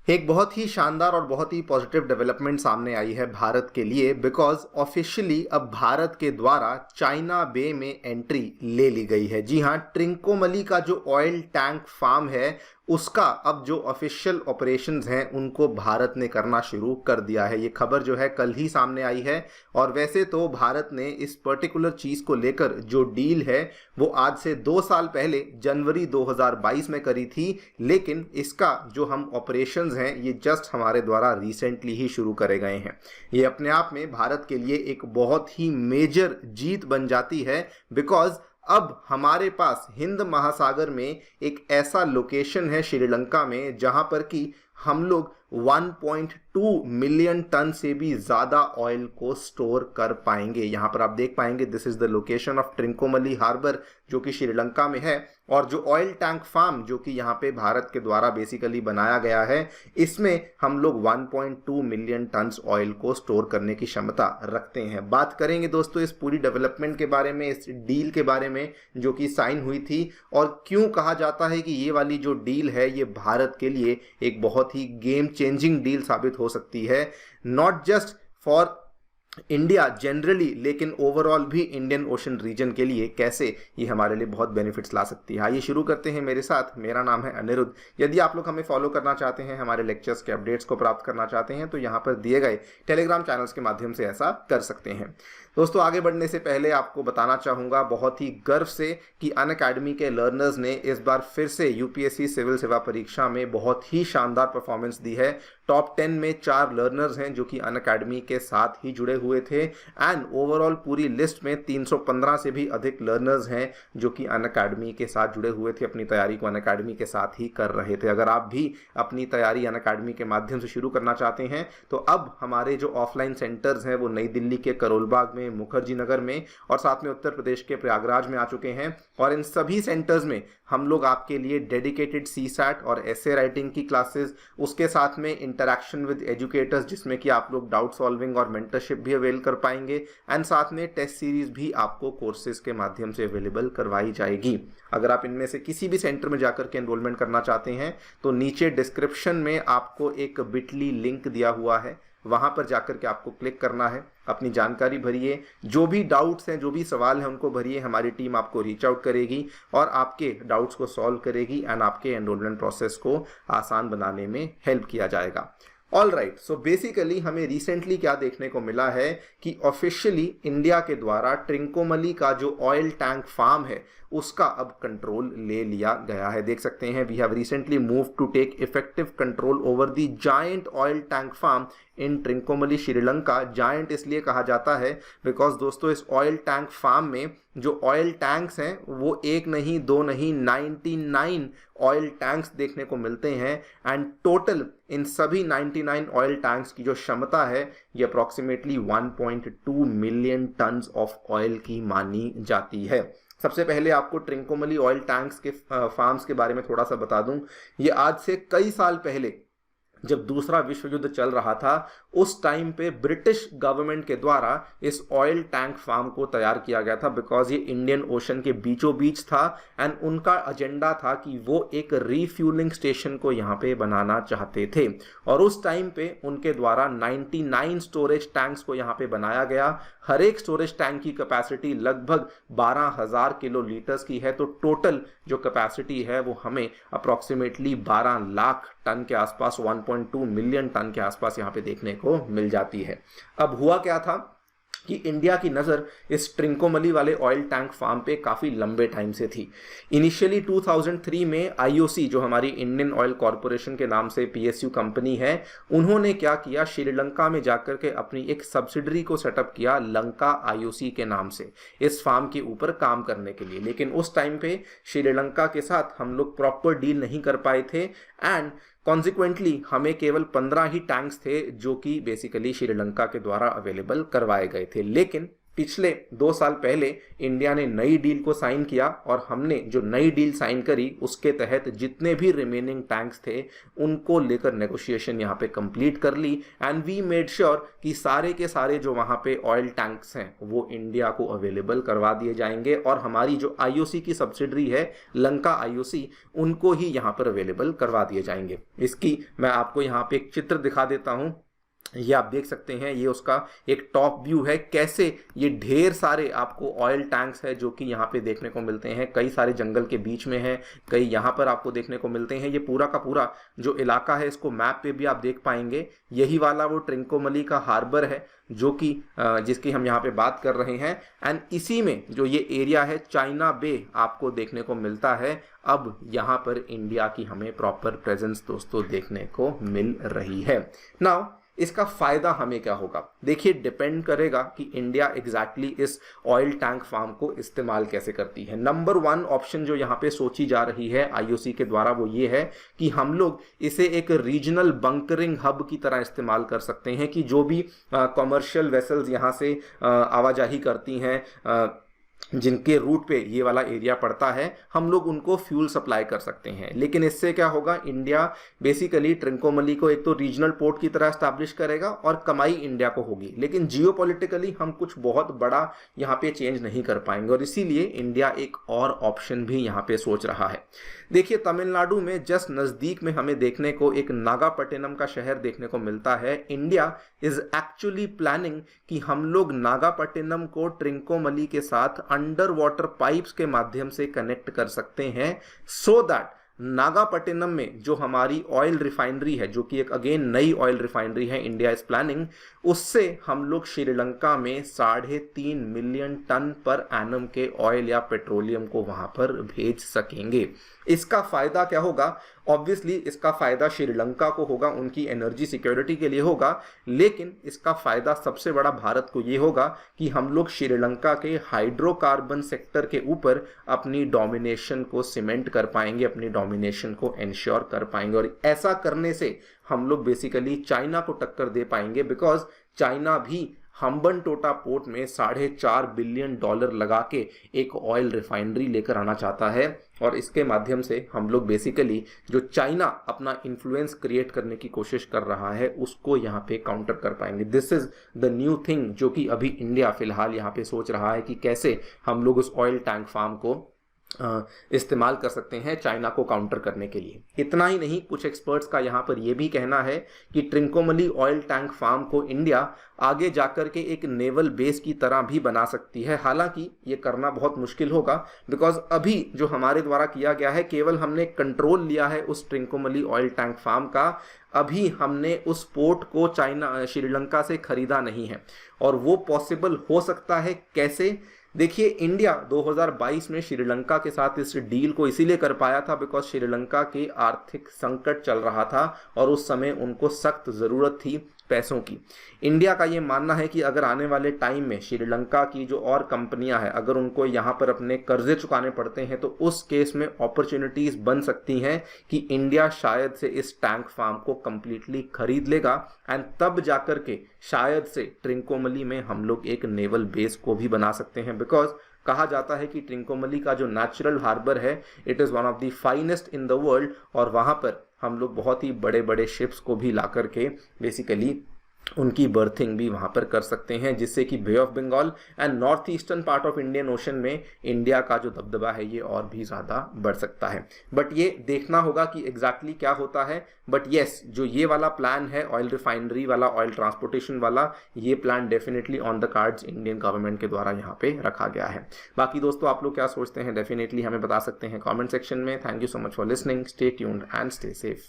एक बहुत ही शानदार और बहुत ही पॉजिटिव डेवलपमेंट सामने आई है भारत के लिए, बिकॉज ऑफिशियली अब भारत के द्वारा चाइना बे में एंट्री ले ली गई है। जी हाँ, ट्रिंकोमली का जो ऑयल टैंक फार्म है उसका अब जो ऑफिशियल ऑपरेशंस हैं उनको भारत ने करना शुरू कर दिया है। ये खबर जो है कल ही सामने आई है। और वैसे तो भारत ने इस पर्टिकुलर चीज़ को लेकर जो डील है वो आज से 2 साल पहले जनवरी 2022 में करी थी, लेकिन इसका जो हम ऑपरेशंस हैं ये जस्ट हमारे द्वारा रिसेंटली ही शुरू करे गए हैं। ये अपने आप में भारत के लिए एक बहुत ही मेजर जीत बन जाती है, बिकॉज अब हमारे पास हिंद महासागर में एक ऐसा लोकेशन है श्रीलंका में जहां पर कि हम लोग 1.2 मिलियन टन से भी ज़्यादा ऑयल को स्टोर कर पाएंगे। यहाँ पर आप देख पाएंगे this is the location of Trincomalee harbour जो कि श्रीलंका में है। और जो ऑयल टैंक फार्म जो कि यहाँ पे भारत के द्वारा बेसिकली बनाया गया है, इसमें हम लोग 1.2 मिलियन टन्स ऑयल को स्टोर करने की क्षमता रखते हैं। बात करेंगे दोस्तों इस पूरी डेवलपमेंट के बारे में, इस डील के बारे में जो कि साइन हुई थी, और क्यों कहा जाता है कि ये वाली जो डील है ये भारत के लिए एक बहुत ही गेम चेंजिंग डील साबित हो सकती है, not just for India generally लेकिन ओवरऑल भी इंडियन ओशन रीजन के लिए कैसे ये हमारे लिए बहुत बेनिफिट्स ला सकती है। आइए शुरू करते हैं मेरे साथ। मेरा नाम है अनिरुद्ध। यदि आप लोग हमें फॉलो करना चाहते हैं, हमारे लेक्चर्स के अपडेट्स को प्राप्त करना चाहते हैं, तो यहाँ पर दिए गए टेलीग्राम चैनल्स के माध्यम से ऐसा कर सकते हैं। दोस्तों आगे बढ़ने से पहले आपको बताना चाहूँगा बहुत ही गर्व से कि अनअकैडमी के लर्नर्स ने इस बार फिर से यूपीएससी सिविल सेवा परीक्षा में बहुत ही शानदार परफॉर्मेंस दी है। टॉप 10 में 4 लर्नर्स हैं जो कि अनअकैडमी के साथ ही जुड़े हुए थे, एंड ओवरऑल पूरी लिस्ट में 315 से भी अधिक लर्नर्स हैं जो कि अनअकैडमी के साथ जुड़े हुए थे, अपनी तैयारी को अनअकैडमी के साथ ही कर रहे थे। अगर आप भी अपनी तैयारी अनअकैडमी के माध्यम से शुरू करना चाहते हैं तो अब हमारे जो ऑफलाइन सेंटर्स हैं वो नई दिल्ली के करोलबाग में, मुखर्जी नगर में और साथ में उत्तर प्रदेश के प्रयागराज में आ चुके हैं। और इन सभी सेंटर्स में हम लोग आपके लिए डेडिकेटेड सीसैट और एसे राइटिंग की क्लासेस, उसके साथ में इंटरैक्शन विद एजुकेटर्स जिसमें कि आप लोग डाउट सॉल्विंग और मेंटरशिप भी अवेल कर पाएंगे, एंड साथ में टेस्ट सीरीज भी आपको कोर्सेज के माध्यम से अवेलेबल करवाई जाएगी। अगर आप इनमें से किसी भी सेंटर में जाकर के एनरोलमेंट करना चाहते हैं तो नीचे डिस्क्रिप्शन में आपको एक बिटली लिंक दिया हुआ है, वहां पर जाकर के आपको क्लिक करना है, अपनी जानकारी भरिए, जो भी डाउट्स हैं, जो भी सवाल हैं उनको भरिए। हमारी टीम आपको रीच आउट करेगी और आपके डाउट्स को सॉल्व करेगी एंड आपके एनरोलमेंट प्रोसेस को आसान बनाने में हेल्प किया जाएगा। ऑल राइट, सो बेसिकली हमें रिसेंटली क्या देखने को मिला है कि ऑफिशियली इंडिया के द्वारा ट्रिंकोमली का जो ऑयल टैंक फार्म है उसका अब कंट्रोल ले लिया गया है। देख सकते हैं we have recently move to take effective control over the giant oil tank farm in Trincomalee Sri Lanka. Giant इसलिए कहा जाता है बिकॉज दोस्तों इस ऑयल टैंक फार्म में जो ऑयल टैंक्स हैं वो एक नहीं, दो नहीं, 99 ऑयल टैंक्स देखने को मिलते हैं, एंड टोटल इन सभी 99 ऑयल टैंक्स की जो क्षमता है ये approximately 1.2 million tons of oil की मानी जाती है। सबसे पहले आपको ट्रिंकोमली ऑयल टैंक्स के फार्म्स के बारे में थोड़ा सा बता दूं। ये आज से कई साल पहले जब दूसरा विश्व युद्ध चल रहा था उस टाइम पे ब्रिटिश गवर्नमेंट के द्वारा इस ऑयल टैंक फार्म को तैयार किया गया था, बिकॉज ये इंडियन ओशन के बीचों बीच था एंड उनका एजेंडा था कि वो एक रीफ्यूलिंग स्टेशन को यहाँ पे बनाना चाहते थे। और उस टाइम पे उनके द्वारा 99 स्टोरेज टैंक्स को यहाँ पे बनाया गया। हर एक स्टोरेज टैंक की कैपेसिटी लगभग 12,000 किलोलीटर्स की है, तो टोटल जो कैपेसिटी है वो हमें अप्रॉक्सीमेटली 12 लाख टन के आसपास, 1.2 मिलियन टन के आसपास यहाँ पे देखने को मिल जाती है। अब हुआ क्या था कि इंडिया की नज़र इस ट्रिंकोमली वाले ऑयल टैंक फार्म पे काफ़ी लंबे टाइम से थी। इनिशियली 2003 में आईओसी जो हमारी इंडियन ऑयल कॉरपोरेशन के नाम से पीएसयू कंपनी है, उन्होंने क्या किया, श्रीलंका में जाकर के अपनी एक सब्सिडरी को सेटअप किया लंका आईओसी के नाम से इस फार्म के ऊपर काम करने के लिए। लेकिन उस टाइम पे श्रीलंका के साथ हम लोग प्रॉपर डील नहीं कर पाए थे एंड कॉन्सिक्वेंटली हमें केवल 15 ही टैंक्स थे जो कि बेसिकली श्रीलंका के द्वारा अवेलेबल करवाए गए थे। लेकिन पिछले 2 साल पहले इंडिया ने नई डील को साइन किया और हमने जो नई डील साइन करी उसके तहत जितने भी रिमेनिंग टैंक्स थे उनको लेकर नेगोशिएशन यहाँ पे कंप्लीट कर ली एंड वी मेड श्योर कि सारे के सारे जो वहाँ पे ऑयल टैंक्स हैं वो इंडिया को अवेलेबल करवा दिए जाएंगे और हमारी जो आईओसी की सब्सिडरी है लंका आईओसी उनको ही यहाँ पर अवेलेबल करवा दिए जाएंगे। इसकी मैं आपको यहाँ पे एक चित्र दिखा देता हूँ। ये आप देख सकते हैं, ये उसका एक टॉप व्यू है, कैसे ये ढेर सारे आपको ऑयल टैंक्स है जो कि यहाँ पे देखने को मिलते हैं। कई सारे जंगल के बीच में है, कई यहाँ पर आपको देखने को मिलते हैं। ये पूरा का पूरा जो इलाका है इसको मैप पे भी आप देख पाएंगे। यही वाला वो ट्रिंकोमली का हार्बर है जो कि जिसकी हम यहाँ पे बात कर रहे हैं एंड इसी में जो ये एरिया है चाइना बे आपको देखने को मिलता है। अब यहाँ पर इंडिया की हमें प्रॉपर प्रेजेंस दोस्तों देखने को मिल रही है। नाउ इसका फायदा हमें क्या होगा, देखिए डिपेंड करेगा कि इंडिया एग्जैक्टली इस ऑयल टैंक फार्म को इस्तेमाल कैसे करती है। नंबर 1 ऑप्शन जो यहाँ पे सोची जा रही है आईओसी के द्वारा वो ये है कि हम लोग इसे एक रीजनल बंकरिंग हब की तरह इस्तेमाल कर सकते हैं कि जो भी कॉमर्शियल वेसल्स यहाँ से आवाजाही करती हैं जिनके रूट पे ये वाला एरिया पड़ता है हम लोग उनको फ्यूल सप्लाई कर सकते हैं। लेकिन इससे क्या होगा, इंडिया बेसिकली ट्रिंकोमली को एक तो रीजनल पोर्ट की तरह एस्टैब्लिश करेगा और कमाई इंडिया को होगी, लेकिन जियोपॉलिटिकली हम कुछ बहुत बड़ा यहाँ पे चेंज नहीं कर पाएंगे और इसीलिए इंडिया एक और ऑप्शन भी यहाँ पे सोच रहा है। देखिए तमिलनाडु में जस्ट नजदीक में हमें देखने को एक नागापट्टिनम का शहर देखने को मिलता है। इंडिया इज एक्चुअली प्लानिंग कि हम लोग नागापट्टिनम को ट्रिंकोमली के साथ अंडर वाटर पाइप्स के माध्यम से कनेक्ट कर सकते हैं सो दैट नागापट्टिनम में जो हमारी ऑयल रिफाइनरी है जो कि एक अगेन नई ऑयल रिफाइनरी है इंडिया इज प्लानिंग, उससे हम लोग श्रीलंका में 3.5 मिलियन टन पर एनम के ऑयल या पेट्रोलियम को वहां पर भेज सकेंगे। इसका फायदा क्या होगा, ऑब्वियसली इसका फायदा श्रीलंका को होगा, उनकी एनर्जी सिक्योरिटी के लिए होगा, लेकिन इसका फायदा सबसे बड़ा भारत को ये होगा कि हम लोग श्रीलंका के हाइड्रोकार्बन सेक्टर के ऊपर अपनी डोमिनेशन को सीमेंट कर पाएंगे, अपनी डोमिनेशन को इंश्योर कर पाएंगे और ऐसा करने से हम लोग बेसिकली चाइना को टक्कर दे पाएंगे बिकॉज चाइना भी हम्बनटोटा पोर्ट में $4.5 बिलियन लगा के एक ऑयल रिफाइनरी लेकर आना चाहता है और इसके माध्यम से हम लोग बेसिकली जो चाइना अपना इन्फ्लुएंस क्रिएट करने की कोशिश कर रहा है उसको यहाँ पे काउंटर कर पाएंगे। This is the new thing जो कि अभी इंडिया फिलहाल यहाँ पे सोच रहा है कि कैसे हम लोग उस ऑयल टैंक फार्म को इस्तेमाल कर सकते हैं चाइना को काउंटर करने के लिए। इतना ही नहीं, कुछ एक्सपर्ट्स का यहाँ पर यह भी कहना है कि ट्रिंकोमली ऑयल टैंक फार्म को इंडिया आगे जाकर के एक नेवल बेस की तरह भी बना सकती है। हालांकि ये करना बहुत मुश्किल होगा बिकॉज अभी जो हमारे द्वारा किया गया है केवल हमने कंट्रोल लिया है उस ट्रिंकोमली ऑयल टैंक फार्म का, अभी हमने उस पोर्ट को श्रीलंका से खरीदा नहीं है और वो पॉसिबल हो सकता है कैसे। देखिए इंडिया 2022 में श्रीलंका के साथ इस डील को इसीलिए कर पाया था बिकॉज श्रीलंका के आर्थिक संकट चल रहा था और उस समय उनको सख्त ज़रूरत थी पैसों की। इंडिया का ये मानना है कि अगर आने वाले टाइम में श्रीलंका की जो और कंपनियां हैं अगर उनको यहाँ पर अपने कर्जे चुकाने पड़ते हैं तो उस केस में अपॉर्चुनिटीज बन सकती हैं कि इंडिया शायद से इस टैंक फार्म को कंप्लीटली खरीद लेगा एंड तब जाकर के शायद से ट्रिंकोमली में हम लोग एक नेवल बेस को भी बना सकते हैं बिकॉज कहा जाता है कि ट्रिंकोमली का जो नेचुरल हार्बर है it is one of the finest in the world और वहाँ पर हम लोग बहुत ही बड़े बड़े शिप्स को भी ला करके बेसिकली उनकी बर्थिंग भी वहाँ पर कर सकते हैं जिससे कि bay of Bengal and north eastern part of Indian ocean में इंडिया का जो दबदबा है ये और भी ज़्यादा बढ़ सकता है। बट ये देखना होगा कि एग्जैक्टली क्या होता है। बट येस, जो ये वाला प्लान है ऑयल रिफाइनरी वाला, ऑयल ट्रांसपोर्टेशन वाला, ये plan definitely on the cards Indian government के द्वारा यहाँ पे रखा गया है। बाकी दोस्तों आप लोग क्या सोचते हैं डेफिनेटली हमें बता सकते हैं कॉमेंट सेक्शन में। Thank you so much for listening, stay tuned and stay safe.